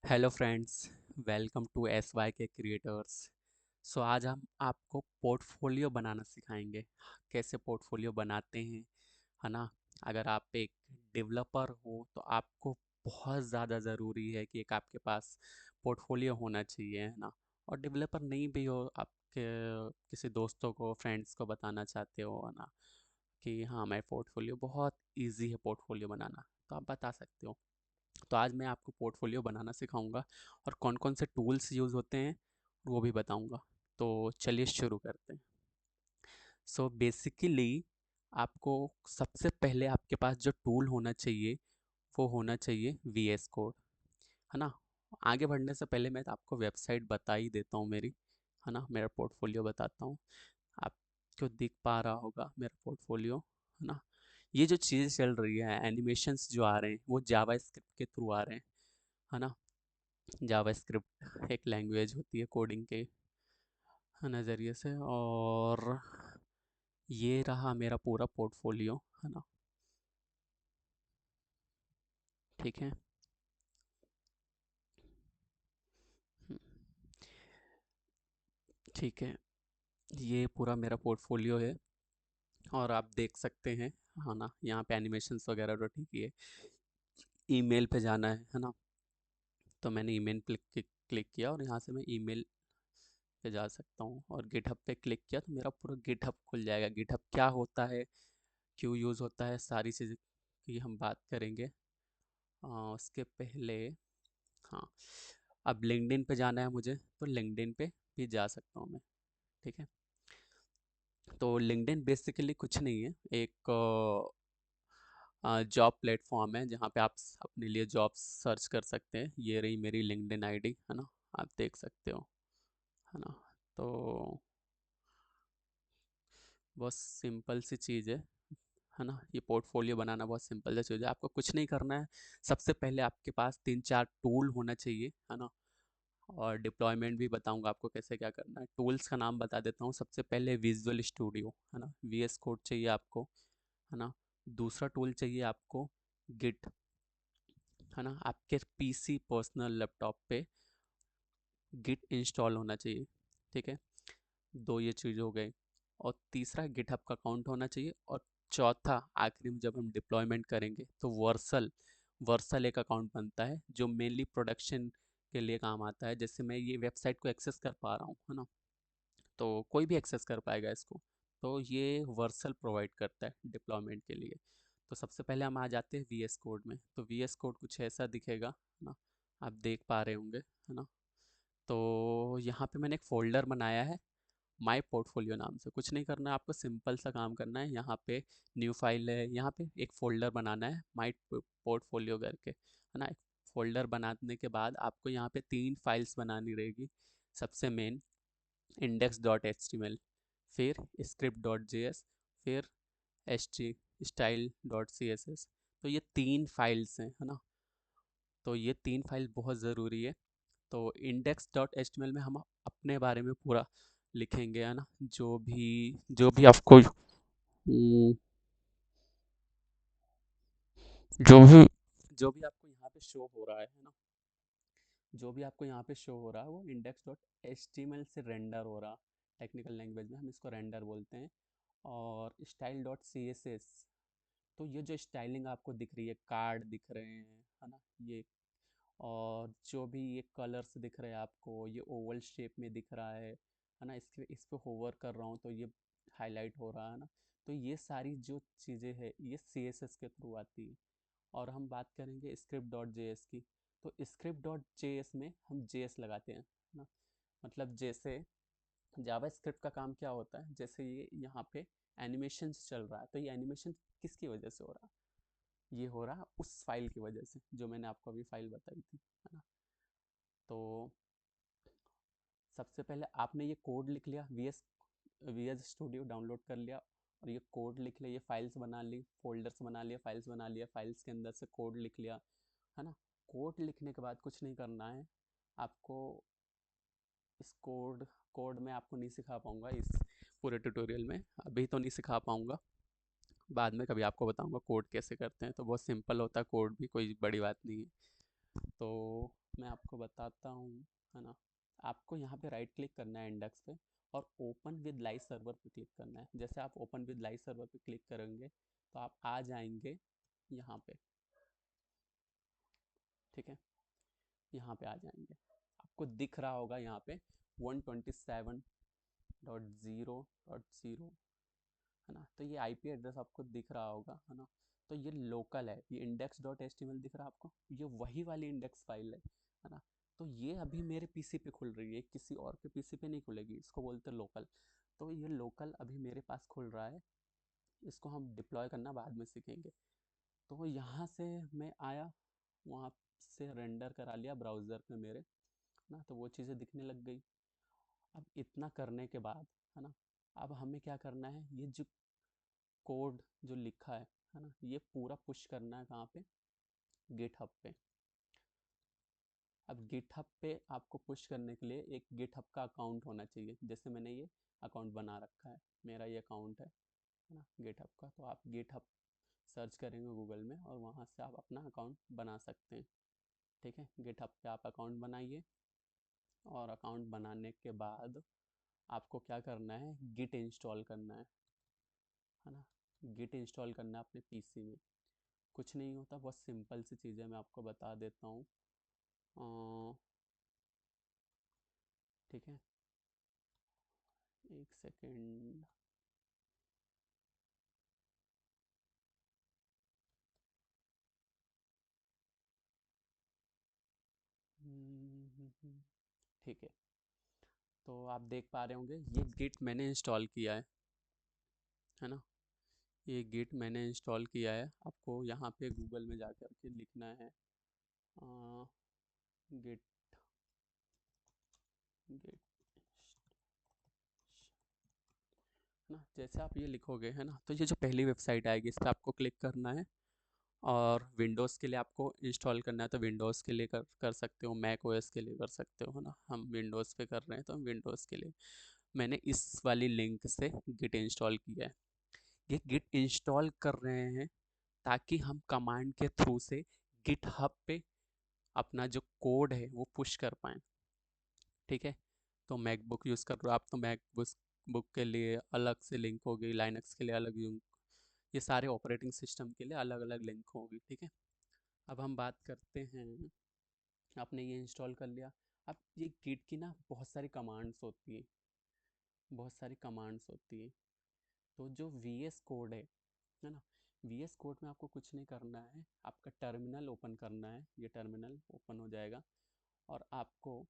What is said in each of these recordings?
Hello friends, welcome to S Y K creators. सो आज हम आपको पोर्टफोलियो बनाना सिखाएंगे। कैसे पोर्टफोलियो बनाते हैं, है ना। अगर आप एक डेवलपर हो तो आपको बहुत ज़्यादा ज़रूरी है कि एक आपके पास पोर्टफोलियो होना चाहिए, है ना। और डेवलपर नहीं भी हो, आपके किसी दोस्तों को, फ्रेंड्स को बताना चाहते हो, है ना, कि हाँ मैं पोर्टफोलियो बहुत इजी है पोर्टफोलियो बनाना, तो आप बता सकते हो। तो आज मैं आपको पोर्टफोलियो बनाना सिखाऊंगा और कौन कौन से टूल्स यूज़ होते हैं वो भी बताऊंगा। तो चलिए शुरू करते हैं। सो बेसिकली आपको सबसे पहले आपके पास जो टूल होना चाहिए वो होना चाहिए वी एस कोड, है ना। आगे बढ़ने से पहले मैं आपको वेबसाइट बता ही देता हूँ मेरी, है ना। मेरा पोर्टफोलियो बताता हूँ, आपको दिख पा रहा होगा मेरा पोर्टफोलियो, है ना। ये जो चीज़ें चल रही है, एनिमेशंस जो आ रहे हैं वो जावा स्क्रिप्ट के थ्रू आ रहे हैं, है ना। जावास्क्रिप्ट एक लैंग्वेज होती है कोडिंग के नज़रिए से। और ये रहा मेरा पूरा पोर्टफोलियो, है ना। ठीक है। हम्म, ठीक है, ये पूरा मेरा पोर्टफोलियो है और आप देख सकते हैं, है ना। यहाँ पे एनिमेशंस वगैरह तो ठीक ही है। ईमेल पे जाना है ना। तो मैंने ईमेल पे क्लिक किया और यहाँ से मैं ईमेल पे जा सकता हूँ और गिटहब पे क्लिक किया तो मेरा पूरा गिटहब खुल जाएगा। गिटहब क्या होता है, क्यों यूज़ होता है, सारी चीज़ें की हम बात करेंगे। उसके पहले, हाँ, अब लिंक्डइन पे जाना है मुझे तो लिंक्डइन पे भी जा सकता हूँ मैं। ठीक है। तो लिंक्डइन बेसिकली कुछ नहीं है, एक जॉब प्लेटफॉर्म है जहाँ पे आप अपने लिए जॉब सर्च कर सकते हैं। ये रही मेरी लिंक्डइन आईडी, है ना। आप देख सकते हो, है ना। तो बहुत सिंपल सी चीज़ है ना। ये पोर्टफोलियो बनाना बहुत सिंपल सी चीज़ है, आपको कुछ नहीं करना है। सबसे पहले आपके पास 3-4 टूल होना चाहिए, है ना। और डिप्लॉयमेंट भी बताऊंगा आपको कैसे क्या करना है। टूल्स का नाम बता देता हूँ। सबसे पहले विजुअल स्टूडियो, है ना, वी एस कोड चाहिए आपको, है ना। दूसरा टूल चाहिए आपको गिट, है ना। आपके पीसी पर्सनल लैपटॉप पे गिट इंस्टॉल होना चाहिए। ठीक है, दो ये चीज़ हो गई। और तीसरा गिटहब का अकाउंट होना चाहिए। और चौथा आखिरी में जब हम डिप्लॉयमेंट करेंगे तो वर्सल वर्सल एक अकाउंट बनता है जो मेनली प्रोडक्शन के लिए काम आता है। जैसे मैं ये वेबसाइट को एक्सेस कर पा रहा हूँ, है ना, तो कोई भी एक्सेस कर पाएगा इसको। तो ये वर्सल प्रोवाइड करता है डिप्लॉयमेंट के लिए। तो सबसे पहले हम आ जाते हैं वी एस कोड में। तो वी एस कोड कुछ ऐसा दिखेगा, है ना। आप देख पा रहे होंगे, है ना। तो यहाँ पे मैंने एक फ़ोल्डर बनाया है माई पोर्टफोलियो नाम से। कुछ नहीं करना है आपको, सिंपल सा काम करना है। यहाँ पे न्यू फाइल है, यहाँ पे एक फ़ोल्डर बनाना है माई पोर्टफोलियो करके, है ना। एक फ़ोल्डर बनाने के बाद आपको यहाँ पे 3 फाइल्स बनानी रहेगी। सबसे main index dot H T M L, फिर स्क्रिप्ट डॉट जे एस, फिर H T style dot C S S. तो ये 3 फाइल्स हैं, है ना। तो ये 3 फाइल बहुत ज़रूरी है। तो index dot H T M L में हम अपने बारे में पूरा लिखेंगे, है ना। जो भी आपको जो भी जो भी आपको यहाँ पे शो हो रहा है ना, जो भी आपको यहाँ पे शो हो रहा है वो index dot H T M L से रेंडर हो रहा। टेक्निकल लैंग्वेज में हम इसको रेंडर बोलते हैं। और style dot C S S, तो ये जो स्टाइलिंग आपको दिख रही है, कार्ड दिख रहे हैं, है ना, ये। और जो भी ये कलर्स दिख रहे हैं आपको, ये ओवल शेप में दिख रहा है ना। इस पे होवर कर रहा हूँ तो ये हाईलाइट हो रहा है ना। तो ये सारी जो चीज़ें हैं ये सी एस एस के थ्रू आती है। और हम बात करेंगे स्क्रिप्ट डॉट जे एस की। तो स्क्रिप्ट डॉट जे एस में हम जे एस लगाते हैं, है ना। मतलब जैसे जावा स्क्रिप्ट का काम क्या होता है, जैसे ये यहाँ पे एनिमेशन चल रहा है तो ये एनिमेशन किसकी वजह से हो रहा है, ये हो रहा है उस फाइल की वजह से जो मैंने आपको अभी फाइल बताई थी, है ना। तो सबसे पहले आपने ये कोड लिख लिया, वी एस स्टूडियो डाउनलोड कर लिया और ये कोड लिख लिया, ये फाइल्स बना ली, फोल्डर्स बना लिया, फाइल्स बना लिया, फाइल्स के अंदर से कोड लिख लिया, है ना। कोड लिखने के बाद कुछ नहीं करना है आपको। इस कोड में आपको नहीं सिखा पाऊँगा इस पूरे ट्यूटोरियल में, अभी तो नहीं सिखा पाऊँगा। बाद में कभी आपको बताऊँगा कोड कैसे करते हैं। तो बहुत सिंपल होता है कोड भी, कोई बड़ी बात नहीं है। तो मैं आपको बताता हूँ, है ना। आपको यहाँ पे राइट क्लिक करना है इंडेक्स पे, और ओपन विद लाइव सर्वर पे क्लिक करना है। जैसे आप ओपन विद लाइव सर्वर पे क्लिक करेंगे तो आप आ जाएंगे यहाँ पे, ठीक है। यहाँ पे आ जाएंगे, आपको दिख रहा होगा यहाँ पे 127.0.0, है ना। तो ये आईपी एड्रेस आपको दिख रहा होगा, है ना। तो ये लोकल है, ये index.html दिख रहा है आपको, ये वही वाली इंडेक्स फाइल है ना। तो ये अभी मेरे पीसी पे खुल रही है, किसी और के पीसी पे नहीं खुलेगी, इसको बोलते हैं लोकल। तो ये लोकल अभी मेरे पास खुल रहा है, इसको हम डिप्लॉय करना बाद में सीखेंगे। तो यहाँ से मैं आया, वहाँ से रेंडर करा लिया ब्राउज़र पे मेरे, ना, तो वो चीज़ें दिखने लग गई। अब इतना करने के बाद, है ना, अब हमें क्या करना है, ये जो कोड जो लिखा है ना, ये पूरा पुश करना है कहाँ पे, गिटहब पे। अब गिटहब पे आपको पुश करने के लिए एक गिटहब का अकाउंट होना चाहिए। जैसे मैंने ये अकाउंट बना रखा है, मेरा ये अकाउंट है ना गिटहब का। तो आप गिटहब सर्च करेंगे गूगल में और वहाँ से आप अपना अकाउंट बना सकते हैं, ठीक है। गिटहब पे आप अकाउंट बनाइए, और अकाउंट बनाने के बाद आपको क्या करना है, गिट इंस्टॉल करना है ना। गिट इंस्टॉल करना है अपने पीसी में। कुछ नहीं होता, बहुत सिंपल सी चीज़ है, मैं आपको बता देता हूँ। ठीक है, एक सेकेंड। ठीक है, तो आप देख पा रहे होंगे ये गिट मैंने इंस्टॉल किया है ना। ये गिट मैंने इंस्टॉल किया है। आपको यहाँ पे गूगल में जा कर के लिखना है गिट गिट ना। जैसे आप ये लिखोगे, है ना, तो ये जो पहली वेबसाइट आएगी इस पर आपको क्लिक करना है। और विंडोज़ के लिए आपको इंस्टॉल करना है तो विंडोज़ के लिए कर सकते हो, मैक ओएस के लिए कर सकते हो, है ना। हम विंडोज़ पे कर रहे हैं तो हम विंडोज़ के लिए मैंने इस वाली लिंक से गिट इंस्टॉल किया है। ये गिट इंस्टॉल कर रहे हैं ताकि हम कमांड के थ्रू से गिट हब पे अपना जो कोड है वो पुश कर पाएँ, ठीक है। तो मैकबुक यूज़ कर रहे हो आप, तो मैकबुक बुक के लिए अलग से लिंक होगी, लाइनक्स के लिए अलग लिंक, ये सारे ऑपरेटिंग सिस्टम के लिए अलग अलग लिंक होगी, ठीक है। अब हम बात करते हैं, आपने ये इंस्टॉल कर लिया। अब ये गिट की ना बहुत सारी कमांड्स होती है, बहुत सारी कमांड्स होती है। तो जो वी एस कोड है ना, वी एस कोड में आपको कुछ नहीं करना है, आपका टर्मिनल ओपन करना है, ये टर्मिनल ओपन हो जाएगा। और आपको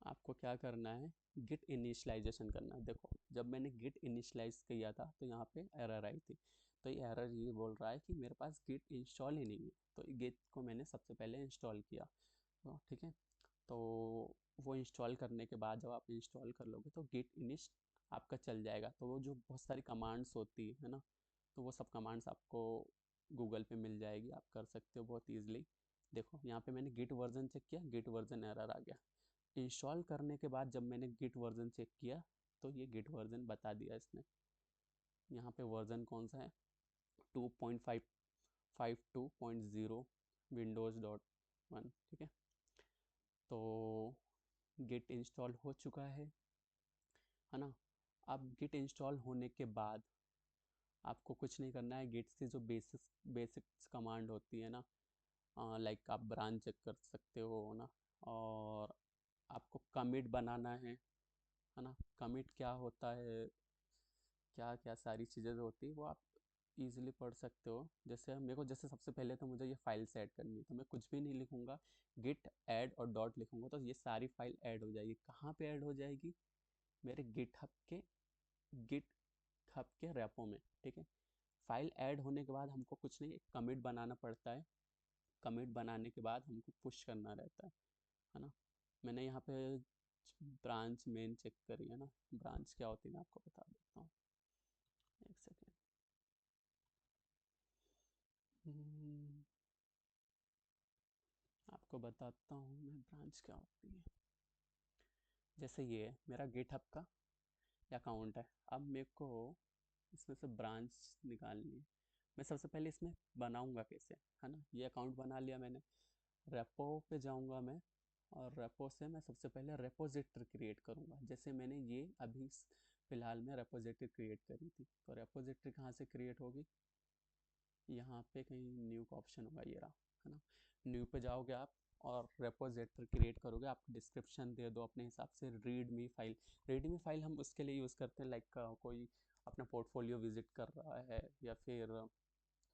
आपको क्या करना है, गिट इनिशलाइजेशन करना है। देखो जब मैंने गिट इनिशलाइज किया था तो यहाँ पे एरर आई थी। तो ये एरर ये बोल रहा है कि मेरे पास गिट इंस्टॉल ही नहीं है। तो गिट को मैंने सबसे पहले इंस्टॉल किया, तो ठीक है। तो वो इंस्टॉल करने के बाद जब आप इंस्टॉल कर लोगे तो गिट इनिश आपका चल जाएगा। तो वो जो बहुत सारी कमांड्स होती है ना, तो वो सब कमांड्स आपको गूगल पे मिल जाएगी, आप कर सकते हो बहुत ईजिली। देखो यहाँ पे मैंने गिट वर्जन चेक किया, गिट वर्जन एरर आ गया। इंस्टॉल करने के बाद जब मैंने गिट वर्जन चेक किया तो ये गिट वर्जन बता दिया इसने। यहाँ पे वर्जन कौन सा है, 2.552.0 विंडोज़.1, ठीक है। तो गिट इंस्टॉल हो चुका है ना। अब गिट इंस्टॉल होने के बाद आपको कुछ नहीं करना है। गिट की जो बेसिक्स कमांड होती है ना, लाइक आप ब्रांच चेक कर सकते हो ना, और आपको कमिट बनाना है ना। कमिट क्या होता है, क्या क्या सारी चीज़ें जो होती है वो आप इजीली पढ़ सकते हो। जैसे मेरे को, जैसे सबसे पहले तो मुझे ये फाइल से ऐड करनी है, तो मैं कुछ भी नहीं लिखूँगा, गिट ऐड और डॉट लिखूँगा तो ये सारी फाइल ऐड हो जाएगी। कहाँ पे ऐड हो जाएगी, मेरे गिट हब के रेपो में, ठीक है। फाइल ऐड होने के बाद हमको कुछ नहीं, एक कमिट बनाना पड़ता है। कमिट बनाने के बाद हमको पुश करना रहता है ना। मैंने यहाँ पे ब्रांच मेन चेक करी है ना, ब्रांच क्या होती है मैं आपको बता देता हूँ, एक सेकेंड। आपको बताता हूँ मैं ब्रांच क्या होती है। जैसे ये है मेरा गिटहब का अकाउंट है। अब मेरे को इसमें से ब्रांच निकालनी है। मैं सबसे पहले इसमें बनाऊंगा कैसे, है ना। ये अकाउंट बना लिया मैंने। रेपो पे जाऊंगा मैं, और रेपो से मैं सबसे पहले रेपोजिटरी क्रिएट करूंगा। जैसे मैंने ये अभी फ़िलहाल में रेपोजिटरी क्रिएट करी थी, तो रेपोजिटरी कहाँ से क्रिएट होगी, यहाँ पे कहीं न्यू का ऑप्शन होगा, ये रहा, है ना। न्यू पे जाओगे आप और रेपोजिटरी क्रिएट करोगे। आप डिस्क्रिप्शन दे दो अपने हिसाब से, रीड मी फाइल। रीड मी फाइल हम उसके लिए यूज़ करते हैं, लाइक कोई अपना पोर्टफोलियो विजिट कर रहा है या फिर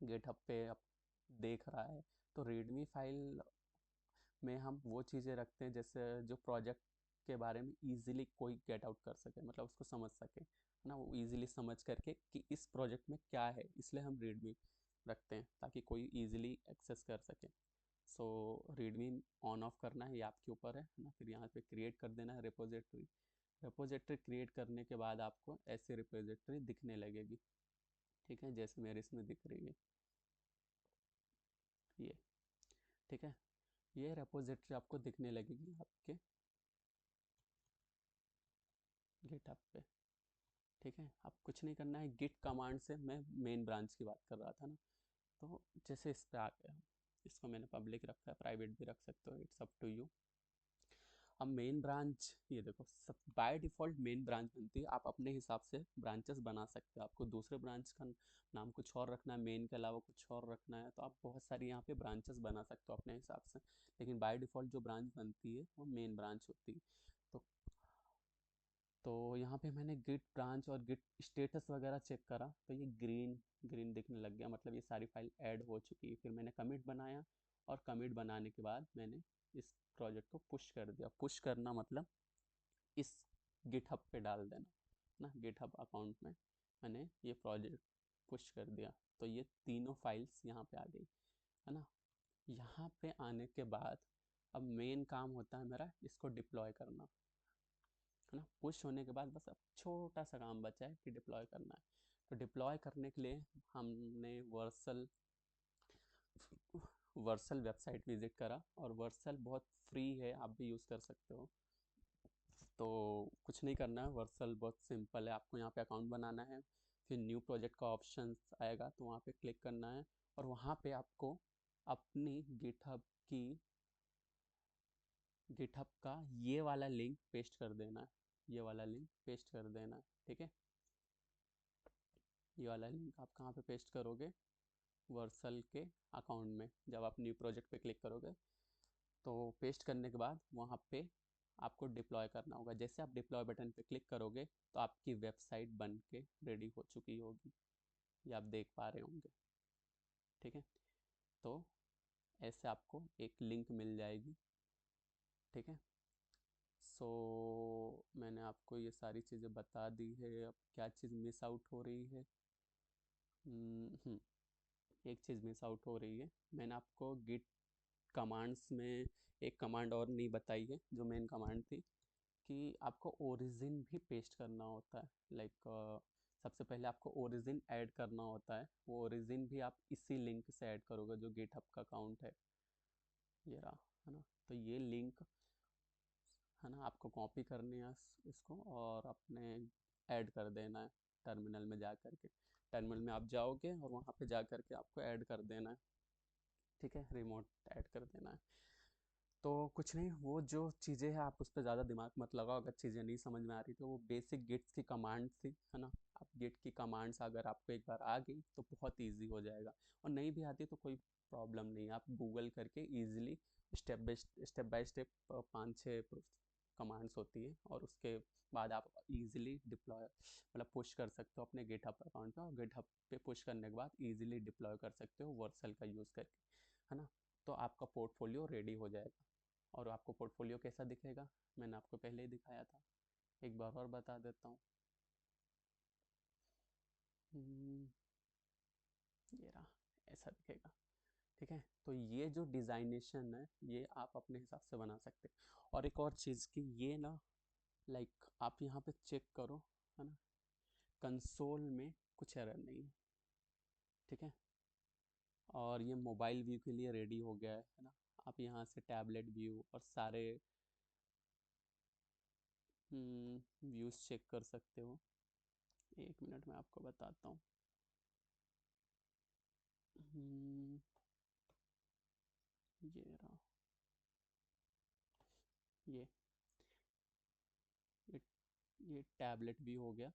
गिटहब पे आप देख रहा है, तो रीडमी फाइल में हम वो चीज़ें रखते हैं जैसे जो प्रोजेक्ट के बारे में इजीली कोई गेट आउट कर सके, मतलब उसको समझ सके, है ना, वो इजीली समझ करके कि इस प्रोजेक्ट में क्या है, इसलिए हम रीडमी रखते हैं ताकि कोई इजीली एक्सेस कर सके। सो रीडमी ऑन ऑफ करना है, ये आपके ऊपर है ना। फिर यहाँ पे क्रिएट कर देना है रिपोजिटरी। रिपोजिटरी क्रिएट करने के बाद आपको ऐसे रिपोजिटरी दिखने लगेगी, ठीक है, जैसे मेरे इसमें दिख रही है ये, ठीक है। ये रिपोजिटरी आपको दिखने लगेगी आपके गिटहब पे, ठीक है। अब कुछ नहीं करना है, गिट कमांड से, मैं मेन ब्रांच की बात कर रहा था ना, तो जैसे इस पे आ गया, इसको मैंने पब्लिक रखा है, प्राइवेट भी रख सकते हो, इट्स अप टू यू। अब मेन ब्रांच, ये देखो सब बाय डिफ़ॉल्ट मेन ब्रांच बनती है, आप अपने हिसाब से ब्रांचेस बना सकते हो। आपको दूसरे ब्रांच का नाम कुछ और रखना है, मेन के अलावा कुछ और रखना है, तो आप बहुत सारी यहाँ पे ब्रांचेस बना सकते हो अपने हिसाब से, लेकिन बाय डिफ़ॉल्ट जो ब्रांच बनती है वो मेन ब्रांच होती है। तो यहाँ पे मैंने गिट ब्रांच और गिट स्टेटस वगैरह चेक करा, तो ये ग्रीन ग्रीन दिखने लग गया, मतलब ये सारी फाइल ऐड हो चुकी है। फिर मैंने कमिट बनाया, और कमिट बनाने के बाद मैंने इस प्रोजेक्ट को पुश कर दिया। पुश करना मतलब इस गिटहब पे डाल देना ना, गिटहब अकाउंट में मैंने ये प्रोजेक्ट पुश कर दिया, तो ये तीनों फाइल्स यहाँ पे आ गई, है ना। यहाँ पे आने के बाद अब मेन काम होता है मेरा इसको डिप्लॉय करना, है ना। पुश होने के बाद बस अब छोटा सा काम बचा है कि डिप्लॉय करना है। तो डिप्लॉय करने के लिए हमने वर्सल वेबसाइट विजिट करा, और वर्सल बहुत फ्री है, आप भी यूज़ कर सकते हो। तो कुछ नहीं करना है, वर्सल बहुत सिंपल है, आपको यहाँ पे अकाउंट बनाना है, फिर न्यू प्रोजेक्ट का ऑप्शन आएगा तो वहाँ पे क्लिक करना है, और वहाँ पे आपको अपनी गिटहब का ये वाला लिंक पेस्ट कर देना है, ये वाला लिंक पेस्ट कर देना है, ठीक है। ये वाला लिंक आप कहाँ पे पेस्ट करोगे, वर्सल के अकाउंट में, जब आप न्यू प्रोजेक्ट पे क्लिक करोगे। तो पेस्ट करने के बाद वहाँ पे आपको डिप्लॉय करना होगा। जैसे आप डिप्लॉय बटन पे क्लिक करोगे तो आपकी वेबसाइट बन के रेडी हो चुकी होगी, ये आप देख पा रहे होंगे, ठीक है। तो ऐसे आपको एक लिंक मिल जाएगी, ठीक है। सो मैंने आपको ये सारी चीज़ें बता दी है, अब क्या चीज़ मिस आउट हो रही है, एक चीज़ मिस आउट हो रही है। मैंने आपको गिट कमांड्स में एक कमांड और नहीं बताई है, जो मेन कमांड थी, कि आपको ओरिजिन भी पेस्ट करना होता है। लाइक सबसे पहले आपको ओरिजिन ऐड करना होता है, वो ओरिजिन भी आप इसी लिंक से ऐड करोगे जो गिटहब का अकाउंट है, ये रहा, है ना। तो ये लिंक, है ना, आपको कॉपी करनी है इसको, और अपने ऐड कर देना है टर्मिनल में जा कर के। टर्मिनल में आप जाओगे और वहाँ पे जा कर के आपको ऐड कर देना है, ठीक है, रिमोट ऐड कर देना है। तो कुछ नहीं, वो जो चीज़ें हैं आप उस पर ज़्यादा दिमाग मत लगाओ, अगर चीज़ें नहीं समझ में आ रही तो वो बेसिक गिट्स की कमांड थी, है ना। आप गिट की कमांड्स अगर आपको एक बार आ गई तो बहुत इजी हो जाएगा, और नहीं भी आती तो कोई प्रॉब्लम नहीं, आप गूगल करके easily step by step 5-6 commands होती है, और उसके बाद आप इजीली डिप्लॉय मतलब पुश कर सकते हो अपने गिटहब अकाउंट पे, और गिटहब पे पुश करने के बाद इजीली डिप्लॉय कर सकते हो वर्सल का यूज़ करके, है ना। तो आपका पोर्टफोलियो रेडी हो जाएगा। और आपको पोर्टफोलियो कैसा दिखेगा, मैंने आपको पहले ही दिखाया था, एक बार और बता देता हूँ। ये रहा, ऐसा दिखेगा, ठीक है। तो ये जो डिज़ाइनेशन है ये आप अपने हिसाब से बना सकते हैं। और एक और चीज़ कि ये ना, लाइक आप यहाँ पे चेक करो, है ना, कंसोल में कुछ एरर नहीं है, ठीक है। और ये मोबाइल व्यू के लिए रेडी हो गया है ना। आप यहाँ से टैबलेट व्यू और सारे व्यूज़ चेक कर सकते हो। एक मिनट में आपको बताता हूँ। ये रहा, ये ये ये टैबलेट भी हो गया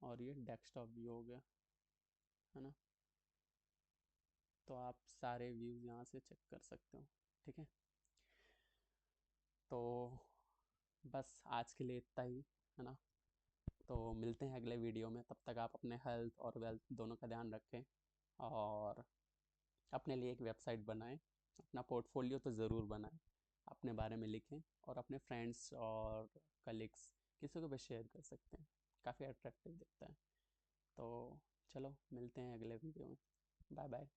और ये डेस्कटॉप भी हो गया, है ना। तो आप सारे व्यूज़ यहाँ से चेक कर सकते हो, ठीक है। तो बस आज के लिए इतना ही, है ना। तो मिलते हैं अगले वीडियो में, तब तक आप अपने हेल्थ और वेल्थ दोनों का ध्यान रखें, और अपने लिए एक वेबसाइट बनाएं, अपना पोर्टफोलियो तो ज़रूर बनाएं, अपने बारे में लिखें और अपने फ्रेंड्स और कलीग्स किसी को भी शेयर कर सकते हैं, काफ़ी अट्रैक्टिव दिखता है। तो चलो मिलते हैं अगले वीडियो में, बाय बाय।